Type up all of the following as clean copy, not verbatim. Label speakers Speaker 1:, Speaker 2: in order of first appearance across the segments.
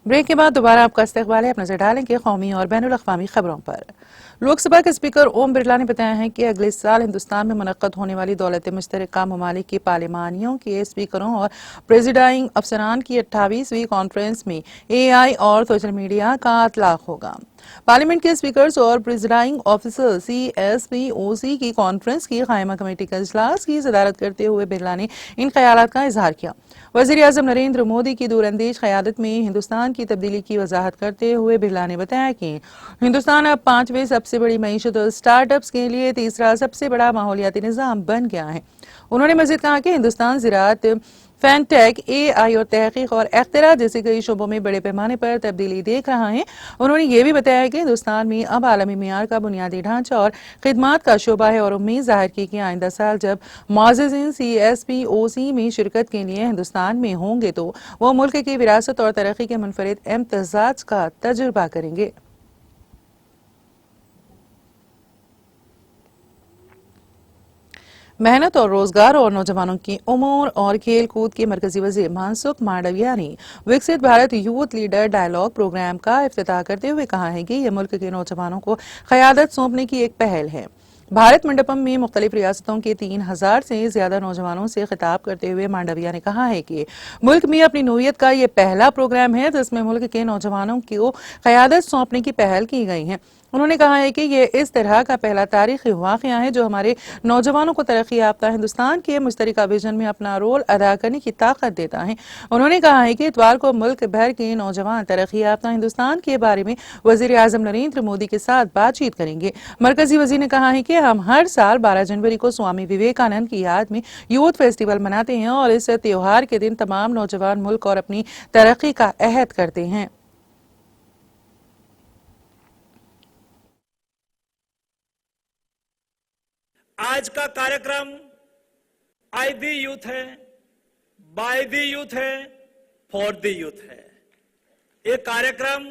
Speaker 1: Break के बाद दोबारा आपका इस्तकबाल है। अब नजर डालेंगे कौमी और बैनुल अक़वामी खबरों पर। लोकसभा के स्पीकर ओम बिरला ने बताया है कि अगले साल हिंदुस्तान में मुनक्कद होने वाली दौलत मुश्तरका ममालिक के पार्लिमानियों के स्पीकरों और प्रेसिडाइंग अफसरान की 28वीं कॉन्फ्रेंस में AI और सोशल मीडिया का इतलाक होगा। पार्लियामेंट के स्पीकर्स और प्रेसिडाइंग ऑफिसर CSPOC की कॉन्फ्रेंस की कायमा कमेटी का इजलास की सदारत करते हुए बिरला ने इन ख्यालात का इजहार किया। वज़ीर आज़म नरेंद्र मोदी की दूरअंदेश क़यादत में हिंदुस्तान की तब्दीली की वजाहत करते हुए बिरला ने बताया कि हिंदुस्तान अब 5वें सबसे बड़ी मईशत और स्टार्टअप्स के लिए तीसरा सबसे बड़ा माहौलियाती निज़ाम बन गया है। उन्होंने मज़ीद कहा कि हिंदुस्तान ज़राअत, फैनटेक, AI और तहकीक और इख्तिरा जैसे कई शोबों में बड़े पैमाने पर तब्दीली देख रहा है। उन्होंने ये भी बताया कि हिंदुस्तान में अब आलमी मियार का बुनियादी ढांचा और खिदमात का शोबा है और उम्मीद जाहिर की कि आइंदा साल जब मुअज़्ज़िज़ीन CSPOC में शिरकत के लिए हिंदुस्तान में होंगे तो वो मुल्क की विरासत और तरक्की के मुनफरिद इम्तिजाज का तजुर्बा करेंगे। मेहनत और रोजगार और नौजवानों की उमूर और खेल कूद के मरकजी वज़ीर मनसुख मांडविया ने विकसित Bharat youth leader dialogue programme का इफ्तिताह करते हुए कहा है कि यह मुल्क के नौजवानों को क़यादत सौंपने की एक पहल है। भारत मंडपम में मुख्तलिफ रियासतों के 3000 से ज्यादा नौजवानों से खिताब करते हुए मांडविया ने कहा है कि मुल्क में अपनी नौयत का ये पहला प्रोग्राम है जिसमें मुल्क के नौजवानों को क़यादत सौंपने की पहल की गई है। उन्होंने कहा है कि ये इस तरह का पहला तारीखी वाक़या है जो हमारे नौजवानों को तरक्की याफ्ता हिंदुस्तान के मुश्तरका विजन में अपना रोल अदा करने की ताकत देता है। उन्होंने कहा है कि इतवार को मुल्क भर के नौजवान तरक्की याफ्ता हिंदुस्तान के बारे में वज़ीर आज़म नरेंद्र मोदी के साथ बातचीत करेंगे। मरकजी वज़ीर ने कहा है कि हम हर साल 12 जनवरी को स्वामी विवेकानंद की याद में यूथ फेस्टिवल मनाते हैं और इस त्योहार के दिन तमाम नौजवान मुल्क और अपनी तरक्की का अहद करते हैं।
Speaker 2: आज का कार्यक्रम आई दी यूथ है, बाय दी यूथ है, फॉर दी यूथ है। ये कार्यक्रम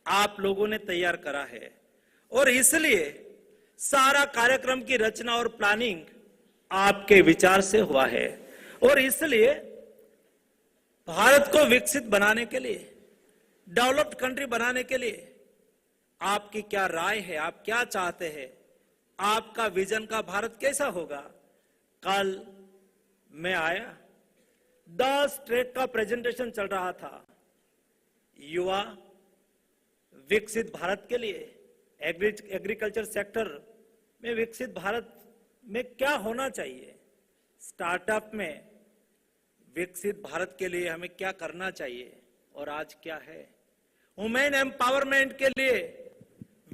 Speaker 2: आप लोगों ने तैयार करा है और इसलिए सारा कार्यक्रम की रचना और प्लानिंग आपके विचार से हुआ है और इसलिए भारत को विकसित बनाने के लिए, डेवलप्ड कंट्री बनाने के लिए आपकी क्या राय है, आप क्या चाहते हैं, आपका विजन का भारत कैसा होगा। कल मैं आया, 10 ट्रैक का प्रेजेंटेशन चल रहा था। युवा विकसित भारत के लिए एग्रीकल्चर सेक्टर में विकसित भारत में क्या होना चाहिए, स्टार्टअप में विकसित भारत के लिए हमें क्या करना चाहिए और आज क्या है, वुमेन एम्पावरमेंट के लिए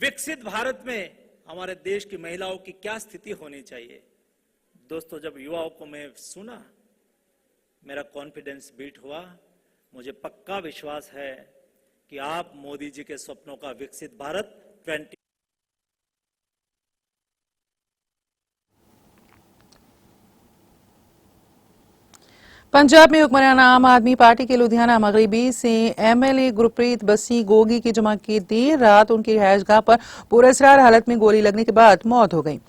Speaker 2: विकसित भारत में हमारे देश की महिलाओं की क्या स्थिति होनी चाहिए। दोस्तों, जब युवाओं को मैं सुना मेरा कॉन्फिडेंस बिल्ड हुआ। मुझे पक्का विश्वास है कि आप मोदी जी के सपनों का विकसित भारत 20
Speaker 1: पंजाब में हुक्मरान आम आदमी पार्टी के लुधियाना मगरबी से MLA गुरप्रीत बसी गोगी की जुमा की देर रात उनकी रिहायशगाह पर पुरअसरार हालत में गोली लगने के बाद मौत हो गई।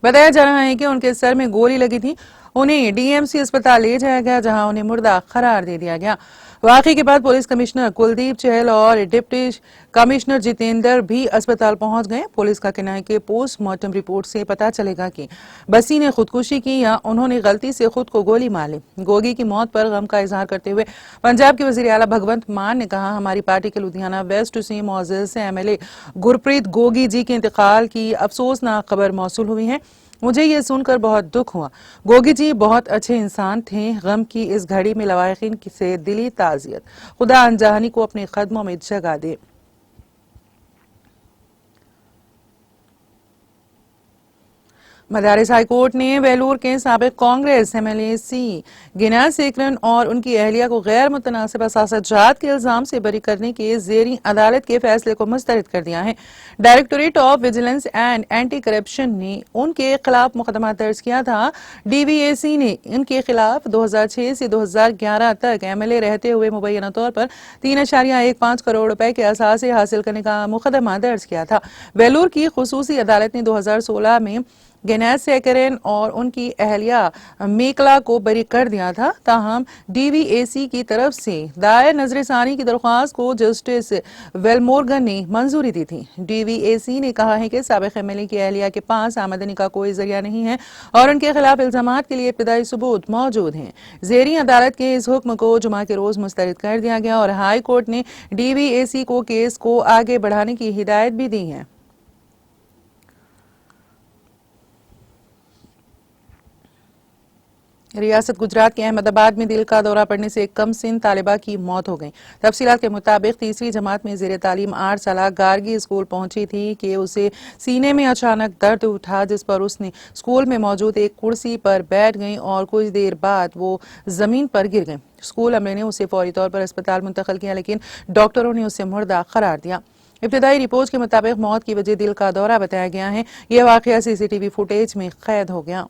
Speaker 1: बताया जा रहा है कि उनके सर में गोली लगी थी। उन्हें DMC अस्पताल ले जाया गया जहां उन्हें मुर्दा करार दे दिया गया। वाकई के बाद पुलिस कमिश्नर कुलदीप चहल और डिप्टी कमिश्नर जितेंद्र भी अस्पताल पहुंच गए। पुलिस का कहना है कि पोस्टमार्टम रिपोर्ट से पता चलेगा कि बसी ने खुदकुशी की या उन्होंने गलती से खुद को गोली मार ली। गोगी की मौत पर गम का इजहार करते हुए पंजाब के वजीर आला भगवंत मान ने कहा, हमारी पार्टी के लुधियाना वेस्ट से मुअज़्ज़ज़ MLA गुरप्रीत गोगी जी के इंतकाल की अफसोसनाक खबर मौसूल हुई है। मुझे ये सुनकर बहुत दुख हुआ। गोगी जी बहुत अच्छे इंसान थे। गम की इस घड़ी में लवाहिकीन से दिली ताज़ियत। खुदा अनजानी को अपने कदमों में जगह दे। मदारिस हाई कोर्ट ने वेलूर के साबिक कांग्रेस MLA C गिना सेकरन और उनकी अहलिया को गैर मुतनासिब असासाजात के इल्जाम से बरी करने के ज़ेरी अदालत के फैसले को मुस्तरद कर दिया है। Directorate of vigilance and anti corruption ने उनके खिलाफ मुकदमा दर्ज किया था। DVAC ने इनके खिलाफ 2006 से 2011 तक MLA रहते हुए मुबैना तौर पर 3.15 करोड़ रुपए के असासे हासिल करने का मुकदमा दर्ज किया था। वेलूर की खुसूसी अदालत ने 2016 में गेनेस सेकरेन और उनकी अहलिया मेकला को बरी कर दिया था। ताहम DVAC की तरफ से दायर नजरसानी की दरख्वास्त को जस्टिस वेलमोर्गन ने मंजूरी दी थी। DVAC ने कहा है कि साबिक MLA की अहलिया के पास आमदनी का कोई जरिया नहीं है और उनके खिलाफ इल्जामात के लिए इब्तदाई सबूत मौजूद हैं। ज़ेरी अदालत के इस हुक्म को जुमा के रोज मुस्तरद कर दिया गया और हाई कोर्ट ने DVAC को केस को आगे बढ़ाने की हिदायत भी दी है। रियासत गुजरात के अहमदाबाद में दिल का दौरा पड़ने से एक कम सिन तालिबा की मौत हो गई। तफसीलात के मुताबिक तीसरी जमात में जेर तालीम 8 साल गार्गी स्कूल पहुंची थी कि उसे सीने में अचानक दर्द उठा, जिस पर उसने स्कूल में मौजूद एक कुर्सी पर बैठ गई और कुछ देर बाद वो जमीन पर गिर गई। स्कूल अमले ने उसे फौरी तौर पर अस्पताल मुंतकिल किया, लेकिन डॉक्टरों ने उसे मुर्दा करार दिया। इब्तदाई रिपोर्ट के मुताबिक मौत की वजह दिल का दौरा बताया गया है। यह वाकया CCTV फुटेज में कैद हो गया।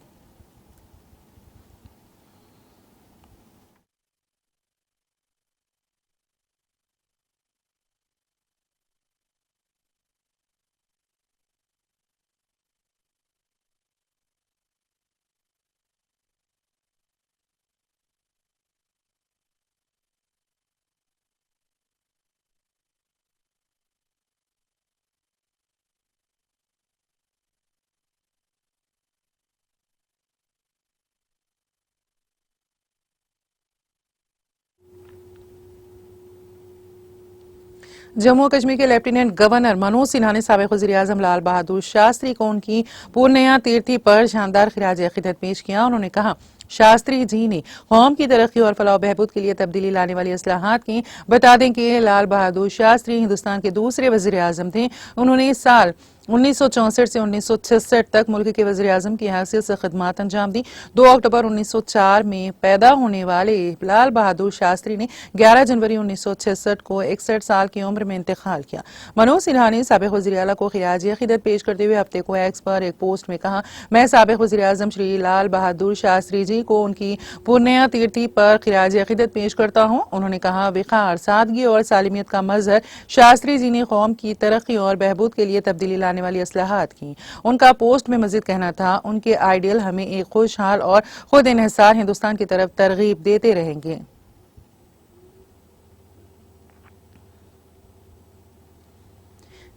Speaker 1: जम्मू कश्मीर के लेफ्टिनेंट गवर्नर मनोज सिन्हा ने साबिक वज़ीर-ए-आज़म लाल बहादुर शास्त्री को उनकी पूर्णिया तीर्थी पर शानदार खिराज अक़ीदत पेश किया। उन्होंने कहा, शास्त्री जी ने कौम की तरक्की और फलाह बहबूद के लिए तब्दीली लाने वाली इस्लाहात की। बता दें कि लाल बहादुर शास्त्री हिंदुस्तान के दूसरे वज़ीर-ए-आज़म थे। उन्होंने इस साल 1964 से 1966 तक मुल्क के वज़ीर-ए-आज़म की हैसियत से खिदमत अंजाम दी। 2 अक्टूबर 1904 में पैदा होने वाले लाल बहादुर शास्त्री ने 11 जनवरी 1966 को 61 साल की उम्र में इंतकाल किया। मनोज सिन्हा ने साबिक वज़ीर आला को खिराज अक़ीदत पेश करते हुए हफ्ते को एक्स पर एक पोस्ट में कहा, मैं साबिक वज़ीर-ए-आज़म श्री लाल बहादुर शास्त्री जी को उनकी पूर्णिया तीर्थी पर खिराज अक़ीदत पेश करता हूँ। उन्होंने कहा, विकार, सादगी और सालिमियत का मजहर शास्त्री जी ने कौम की तरक्की और बहबूद के लिए तब्दीली लाने वाली इस्लाहात की। उनका पोस्ट में मजीद कहना था, उनके आइडियल हमें एक खुशहाल और खुद इन्हिसार हिंदुस्तान की तरफ तरगीब देते रहेंगे।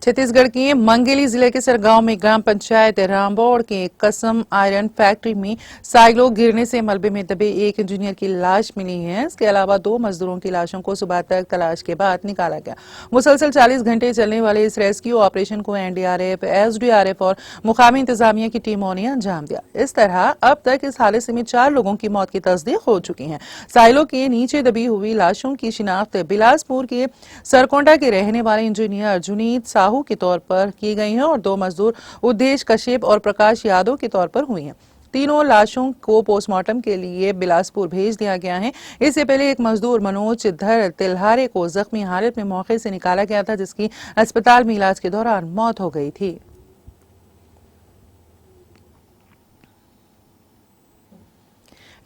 Speaker 1: छत्तीसगढ़ के मंगेली जिले के सरगांव में ग्राम पंचायत रामबोड़ के कसम आयरन फैक्ट्री में साइलो गिरने से मलबे में दबे एक इंजीनियर की लाश मिली है। इसके अलावा 2 मजदूरों की लाशों को सुबह तक तलाश के बाद निकाला गया। मुसलसल 40 घंटे चलने वाले इस रेस्क्यू ऑपरेशन को NDRF, SDRF और मुकामी इंतजामिया की टीमों ने अंजाम दिया। इस तरह अब तक इस हादसे में 4 लोगों की मौत की तस्दीक हो चुकी है। साइलो के नीचे दबी हुई लाशों की शिनाख्त बिलासपुर के सरकोंडा के रहने वाले इंजीनियर जुनीद साहू के तौर पर की गई है और 2 मजदूर उद्देश कश्यप और प्रकाश यादव के तौर पर हुई हैं। तीनों लाशों को पोस्टमार्टम के लिए बिलासपुर भेज दिया गया है। इससे पहले एक मजदूर मनोज धर तिल्हारे को जख्मी हालत में मौके से निकाला गया था, जिसकी अस्पताल में इलाज के दौरान मौत हो गई थी।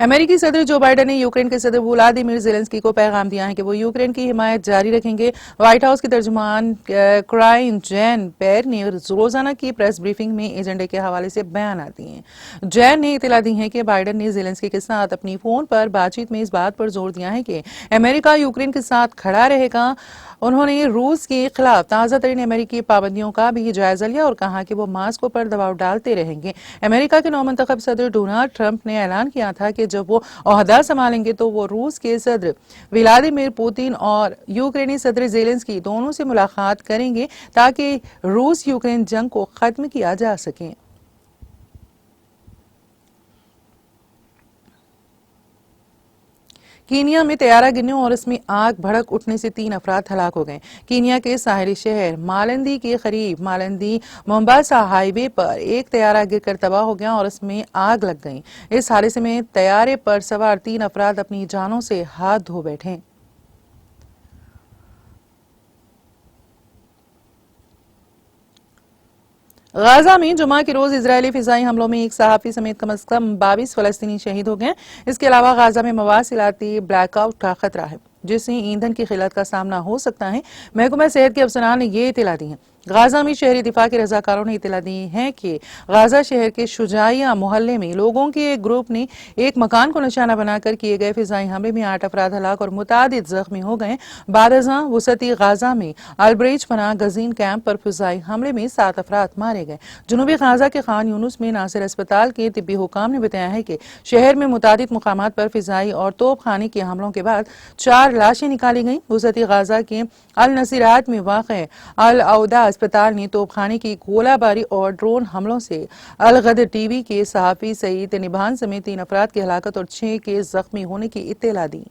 Speaker 1: अमेरिकी सदर जो बाइडेन ने यूक्रेन के सदर व्लादिमीर ज़ेलेंस्की को पैगाम दिया है कि वो यूक्रेन की हिमायत जारी रखेंगे। व्हाइट हाउस के तर्जुमान क्राइन जैन पेर ने रोजाना की प्रेस ब्रीफिंग में एजेंडे के हवाले से बयान दिए हैं। जैन ने इतला दी है कि बाइडेन ने ज़ेलेंस्की के साथ अपनी फोन पर बातचीत में इस बात पर जोर दिया है कि अमेरिका यूक्रेन के साथ खड़ा रहेगा। उन्होंने रूस के खिलाफ ताज़ा तरीन अमेरिकी पाबंदियों का भी जायजा लिया और कहा कि वो मास्को पर दबाव डालते रहेंगे। अमेरिका के नौमंतखब सदर डोनाल्ड ट्रंप ने ऐलान किया था कि जब वो ओहदा संभालेंगे तो वो रूस के सदर व्लादिमीर पुतिन और यूक्रेनी सदर ज़ेलेंस्की दोनों से मुलाकात करेंगे ताकि रूस यूक्रेन जंग को खत्म किया जा सके। कीनिया में तैयारा गिरने और इसमें आग भड़क उठने से 3 अफराद हलाक हो गए। कीनिया के साहिली शहर मालंदी के करीब मालंदी मोम्बासा हाईवे पर एक तैयारा गिरकर तबाह हो गया और इसमें आग लग गई। इस हादसे में तैयारे पर सवार 3 अफराद अपनी जानों से हाथ धो बैठे। गाजा में जुमा के रोज इजरायली फिजाई हमलों में एक सहाफी समेत कम से कम 22 फलस्तीनी शहीद हो गए। इसके अलावा गाजा में मवासिलाती ब्लैकआउट का खतरा है, जिससे ईंधन की किल्लत का सामना हो सकता है। महकमा सेहत के अफसरान ने ये इत्तला दी है। गाजा में शहरी दिफा के रजाकारों ने इतला दी है कि गाजा शहर के शुजाइया मोहल्ले में लोगों के एक ग्रुप ने एक मकान को निशाना बनाकर किए गए फिजाई हमले में 8 अफराद हलाक और मुतादिद जख्मी हो गए। बादशाह वसती गाजा में अलब्रेज पनाह गजीन कैंप पर फिजाई हमले में 7 अफराद मारे गए। जनूबी गाजा के खान यूनुस में नासिर अस्पताल के तिब्बी हुकाम ने बताया है कि शहर में मुतादिद मुकामात पर फिजाई और तोप खाने के हमलों के बाद 4 लाशें निकाली गईं। वसती गाजा के अल नसीरात में वाक़ अल औदा अस्पताल ने तोपखाने की गोलाबारी और ड्रोन हमलों से अल गदर टीवी के सहाफी सईद निभान समेत 3 अफराद की हलाकत और 6 के जख्मी होने की इत्तला दी।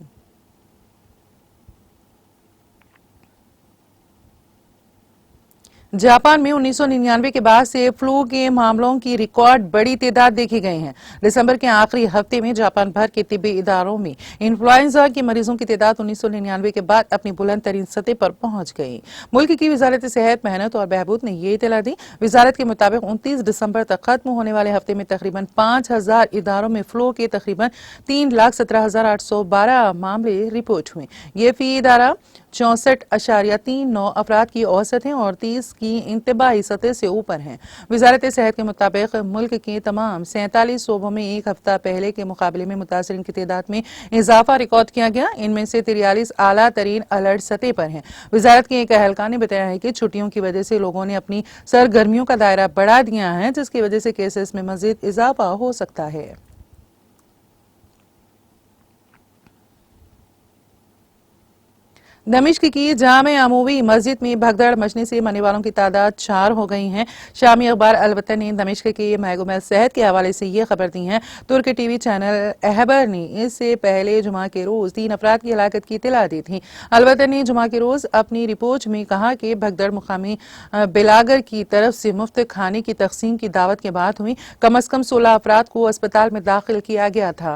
Speaker 1: जापान में 1999 के बाद से फ्लू के मामलों की रिकॉर्ड बड़ी तादाद देखी गई है। दिसंबर के आखिरी हफ्ते में जापान भर के तिब्बी इदारों में इन्फ्लुएंजा के मरीजों की तादाद 1999 के बाद अपनी बुलंद तरीन सतह पर पहुंच गई। मुल्क की वजारत सेहत, मेहनत और बहबूद ने ये इतला दी। वजारत के मुताबिक 29 दिसंबर तक खत्म होने वाले हफ्ते में तकरीबन 5000 इदारों में फ्लू के तकरीबन 3,17,812 मामले रिपोर्ट हुए। ये फी इदारा 64.39 अफराद की औसत है और 30 की इंतबाही सतह से ऊपर हैं। वजारत सेहत के मुताबिक मुल्क के तमाम 47 सूबों में एक हफ्ता पहले के मुकाबले में मुतासरीन की तादाद में इजाफा रिकॉर्ड किया गया। इनमें से 43 आला तरीन अलर्ट सतह पर हैं। वजारत के एक अहलकार ने बताया है कि छुट्टियों की वजह से लोगों ने अपनी सरगर्मियों का दायरा बढ़ा दिया है, जिसकी वजह से केसेस में मजीद इजाफा हो सकता है। दमिश्क की जामे अमूवी मस्जिद में भगदड़ मचने से मरने वालों की तादाद 4 हो गई है। शामी अखबार अल वतन ने दमिश्क के महकमा सेहत के हवाले से ये खबर दी है। तुर्क टीवी चैनल अहबर ने इससे पहले जुमा के रोज 3 अफराद की हलाकत की इत्तला दी थी। अल वतन ने जुमा के रोज अपनी रिपोर्ट में कहा कि भगदड़ मुकामी बिलागर की तरफ से मुफ्त खाने की तकसीम की दावत के बाद हुई। कम अज कम 16 अफराद को अस्पताल में दाखिल किया गया था।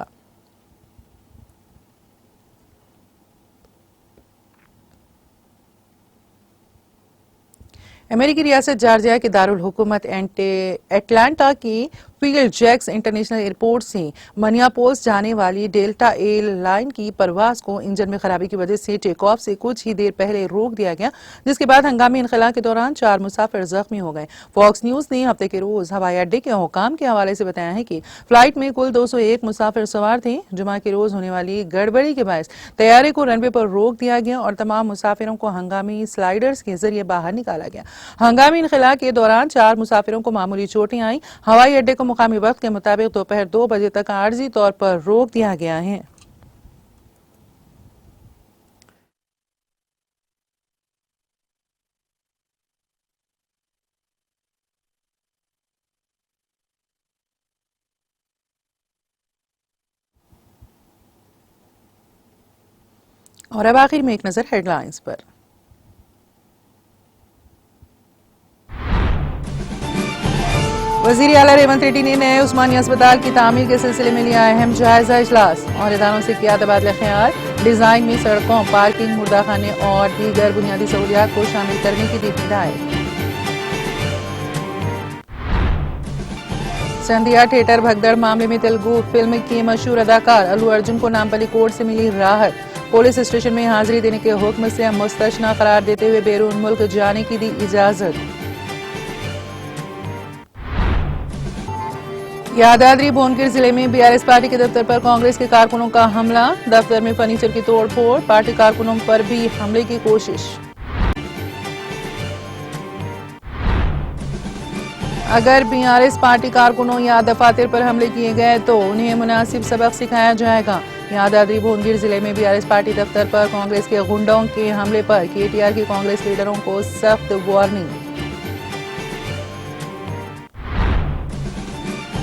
Speaker 1: अमेरिकी रियासत जॉर्जिया के दारुल हुकूमत एटलांटा की फील्ड जैक्स इंटरनेशनल एयरपोर्ट से मनियापोलिस जाने वाली डेल्टा एयरलाइन की परवाज को इंजन में खराबी की वजह से टेक ऑफ से कुछ ही देर पहले रोक दिया गया, जिसके बाद हंगामी इनखला के दौरान 4 मुसाफिर जख्मी हो गए। फॉक्स न्यूज ने हफ्ते के रोज हवाई अड्डे के हुकाम के हवाले से बताया है कि फ्लाइट में कुल 201 मुसाफिर सवार थे। जुमा के रोज होने वाली गड़बड़ी के बायस तैयारे को रनवे पर रोक दिया गया और तमाम मुसाफिरों को हंगामी स्लाइडर्स के जरिए बाहर निकाला गया। हंगामी इनखला के दौरान 4 मुसाफिरों को मामूली चोटें आई। हवाई अड्डे को मुकामी वक्त के मुताबिक दोपहर 2 बजे तक आर्जी तौर पर रोक दिया गया है। और अब आखिर में एक नजर हेडलाइंस पर। वजीर आला रेवंत रेड्डी ने नए उस्मानिया अस्पताल की तामीर के सिलसिले में लिया अहम जायजा इजलास और इदारों से किया तबादला ख्याल। डिजाइन में सड़कों, पार्किंग, मुर्दाखाने और दीगर बुनियादी सहूलियात को शामिल करने की दी हिदायत। संध्या थिएटर भगदड़ मामले में तेलुगु फिल्म के मशहूर अदाकार अल्लू अर्जुन को नामपल्ली कोर्ट से मिली राहत। पुलिस स्टेशन में हाजिरी देने के हुक्म से मुस्तशना करार देते हुए बैरून मुल्क जाने की दी इजाजत। यादाद्री भुवनगिर जिले में बीआरएस पार्टी के दफ्तर पर कांग्रेस के कारकुनों का हमला। दफ्तर में फर्नीचर की तोड़फोड़, पार्टी कारकुनों पर भी हमले की कोशिश। अगर बीआरएस पार्टी कारकुनों या दफातर पर हमले किए गए तो उन्हें मुनासिब सबक सिखाया जाएगा। यादाद्री भुवनगिर जिले में बीआरएस पार्टी दफ्तर पर कांग्रेस के गुंडों के हमले पर केटीआर की कांग्रेस लीडरों को सख्त वार्निंग।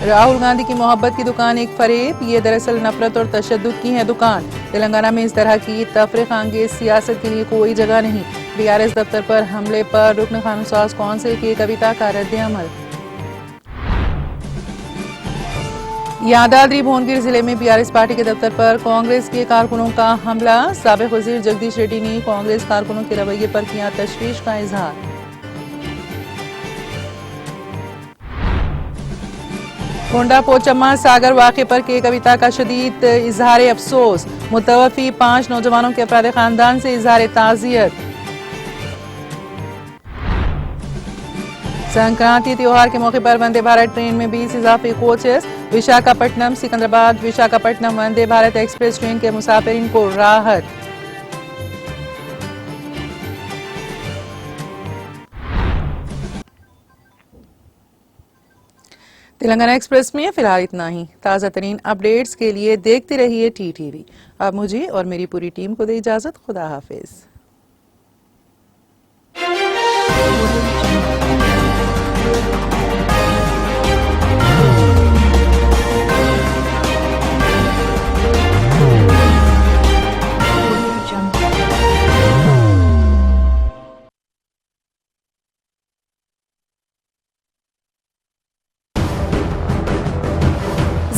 Speaker 1: राहुल गांधी की मोहब्बत की दुकान एक फरेब, ये दरअसल नफरत और तशद्दुद की है दुकान। तेलंगाना में इस तरह की तफरीक अंगेज सियासत के लिए कोई जगह नहीं। बीआरएस दफ्तर पर हमले पर रुकन कानूनसाज कौंसिल की कविता का रद्द-ए-अमल। यादाद्री भुवनगिर जिले में बीआरएस पार्टी के दफ्तर पर कांग्रेस के कारकुनों का हमला। साबिक वजीर जगदीश रेड्डी ने कांग्रेस कारकुनों के रवैये पर किया तशवीश का इजहार। गोंडा पोचम्मा सागर वाक़े पर के कविता का शदीद इजहार अफसोस। मुतवफ़ी 5 नौजवानों के अफराद खानदान से इजहार ताज़ियत। संक्रांति त्योहार के मौके पर वंदे भारत ट्रेन में 20 इजाफी coaches. Visakhapatnam Secunderabad Visakhapatnam Vande Bharat express train के मुसाफिरीन को राहत। तेलंगाना एक्सप्रेस में फिलहाल इतना ही। ताज़ा तरीन अपडेट्स के लिए देखते रहिए TTV। अब मुझे और मेरी पूरी टीम को दे इजाजत। खुदा हाफिज।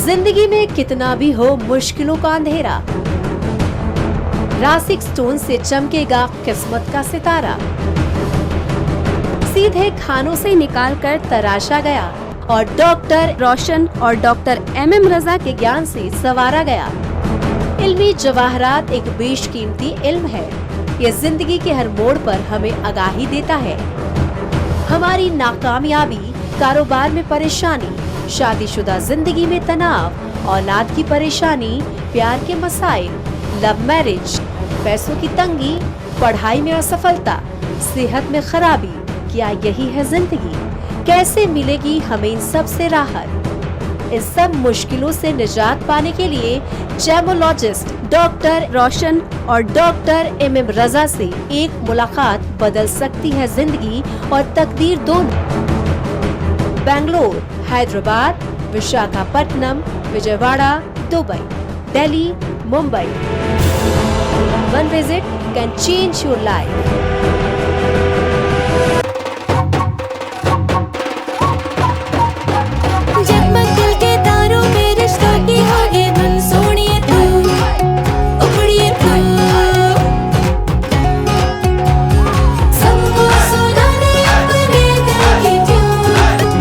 Speaker 3: जिंदगी में कितना भी हो मुश्किलों का अंधेरा, रासिक स्टोन से चमकेगा किस्मत का सितारा। सीधे खानों से निकाल कर तराशा गया और डॉक्टर रोशन और डॉक्टर MM रजा के ज्ञान से संवारा गया। इल्मी जवाहरात एक बेशकीमती इल्म है। ये जिंदगी के हर मोड़ पर हमें आगाही देता है। हमारी नाकामयाबी, कारोबार में परेशानी, शादीशुदा जिंदगी में तनाव, औलाद की परेशानी, प्यार के मसाइल, लव मैरिज, पैसों की तंगी, पढ़ाई में असफलता, सेहत में खराबी, क्या यही है जिंदगी? कैसे मिलेगी हमें इन सब से राहत? इस सब मुश्किलों से निजात पाने के लिए जेमोलॉजिस्ट डॉक्टर रोशन और डॉक्टर MM रजा से एक मुलाकात बदल सकती है जिंदगी और तकदीर दोनों। Bangalore, Hyderabad, Visakhapatnam, Vijayawada, Dubai, Delhi, Mumbai. One visit can change your life.
Speaker 4: जगमग दिल के तारों में रिश्तों की होगी धुन, सोनिए तू, उखड़िए तू, सबको सुना दे अपने दिल की ट्यून,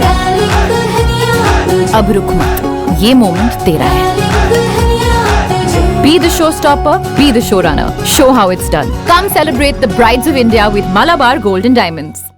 Speaker 4: डार्लिंग दुल्हनिया तुझे,
Speaker 5: अब रुक मत, ये मोमेंट तेरा है।
Speaker 4: डार्लिंग दुल्हनिया तुझे।
Speaker 5: Be the showstopper, be the showrunner. Show how it's done. Come celebrate the Brides of India with Malabar Gold and Diamonds.